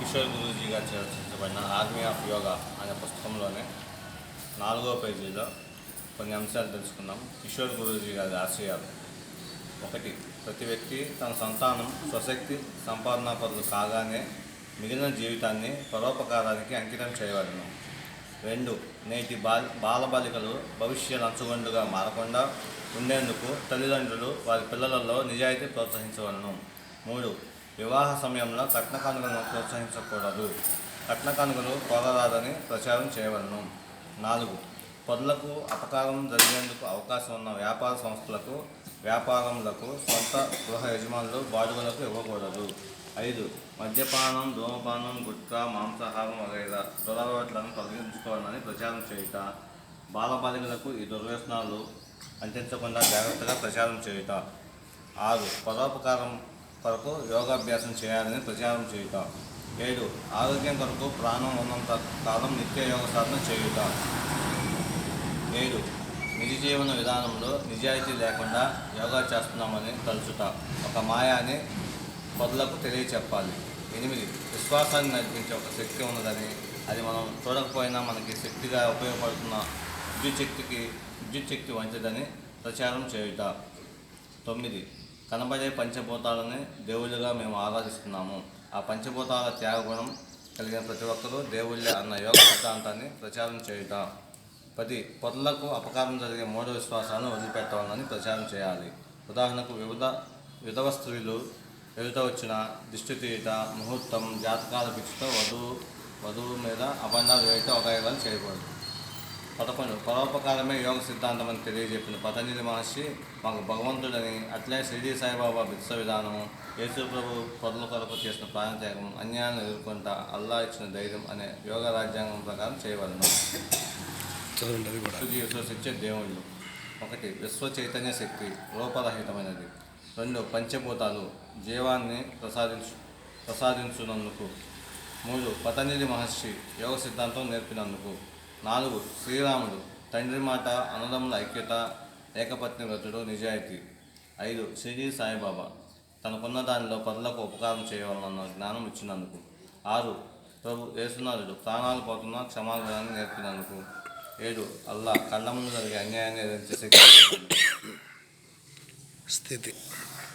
కిషోర్ గురూజీ గారు రచించబడిన army of yoga అనే పుస్తకంలోనే 4వ పేజీలో కొన్ని అంశాలు తెలుసుకుందాం. కిషోర్ గురూజీ గారి ఆశయాలు. 1. ప్రతి వ్యక్తి తన సంతానం స్వశక్తి సంపాదనాపరులు కాగానే మిగిలిన జీవితాన్ని పరోపకారానికి అంకితం చేయవలను. 2. నేటి బాలబాలికలు భవిష్య లంచుగొండుగా మారకుండా ఉండేందుకు తల్లిదండ్రులు వారి పిల్లలలో నిజాయితీ ప్రోత్సహించవలను. 3. వివాహ సమయంలో కట్న కానుకలను ప్రోత్సహించకూడదు, కట్న కానుకలు కోరరాదని ప్రచారం చేయవలను. 4. పరులకు అపకారం జరిగేందుకు అవకాశం ఉన్న వ్యాపార సంస్థలకు, వ్యాపారములకు సొంత గృహ యజమానులు బాడుగలకు ఇవ్వకూడదు. 5. మద్యపానం, ధూమపానం, గుట్కా, మాంసాహారం వగైరా దురలవాట్లను తొలగించుకోవాలని ప్రచారం చేయుట. బాలబాలికలకు ఈ దుర్వ్యసనాలు అంటించకుండా జాగ్రత్తగా ప్రచారం చేయుట. 6. పరోపకారం కొరకు యోగాభ్యాసం చేయాలని ప్రచారం చేయుట. 7. ఆరోగ్యం కొరకు ప్రాణం ఉన్నంత కాలం నిత్య యోగ సాధన చేయుట. 7. నిజ జీవన విధానంలో నిజాయితీ లేకుండా యోగా చేస్తున్నామని తలుచుట ఒక మాయ అని పరులకు తెలియచెప్పాలి. 8. విశ్వాసాన్ని నడిపించే ఒక శక్తి ఉన్నదని, అది మనం చూడకపోయినా మనకి శక్తిగా ఉపయోగపడుతున్న విద్యుత్ శక్తి వంటిదని ప్రచారం చేయుట. 9. కనబడే పంచభూతాలని దేవుళ్ళుగా మేము ఆరాధిస్తున్నాము. ఆ పంచభూతాల త్యాగగుణం కలిగిన ప్రతి ఒక్కరూ దేవుళ్ళే అన్న యోగ సిద్ధాంతాన్ని ప్రచారం చేయుట. 10. పరులకు అపకారం జరిగే మూఢ విశ్వాసాలను వదిలిపెట్టవాలని ప్రచారం చేయాలి. ఉదాహరణకు విధవ స్త్రీలు ఎదుట వచ్చిన దిష్టి తీయుట, ముహూర్తం, జాతకాల పిచ్చితో వధువు మీద అబంధాలు వేయట వగైరాలు చేయకూడదు. 11. పరోపకారమే యోగ సిద్ధాంతం అని తెలియజెప్పిన పతంజలి మహర్షి మాకు భగవంతుడని, అట్లే షిరిడీ సాయిబాబా బిత్స విధానము, యేసు ప్రభు పరుల కొరకు చేసిన ప్రాణత్యాగం, అన్యాయాన్ని ఎదుర్కొంటా అల్లా ఇచ్చిన ధైర్యం అనే యోగ రాజ్యాంగం ప్రకారం చేయవలను. విశ్వసించే దేవుళ్ళు. 1. విశ్వ చైతన్య శక్తి రూపరహితమైనది. 2. పంచభూతాలు జీవాన్ని ప్రసాదించునందుకు. 3. పతంజలి మహర్షి యోగ సిద్ధాంతం నేర్పినందుకు. 4. శ్రీరాముడు తండ్రి మాట, అన్నదమ్ముల ఐక్యత, ఏకపత్ని వ్రతుడు, నిజాయితీ. 5. షిరిడీ సాయిబాబా తనకున్న దానిలో పరులకు ఉపకారం చేయవాలన్న జ్ఞానం ఇచ్చినందుకు. 6. ప్రభు యేసునాథుడు ప్రాణాలు పోతున్న క్షమాగుణాన్ని నేర్పినందుకు. 7. అల్లా కళ్ళ ముందు జరిగే అన్యాయాన్ని ఎదిరించే శక్తి స్థితి.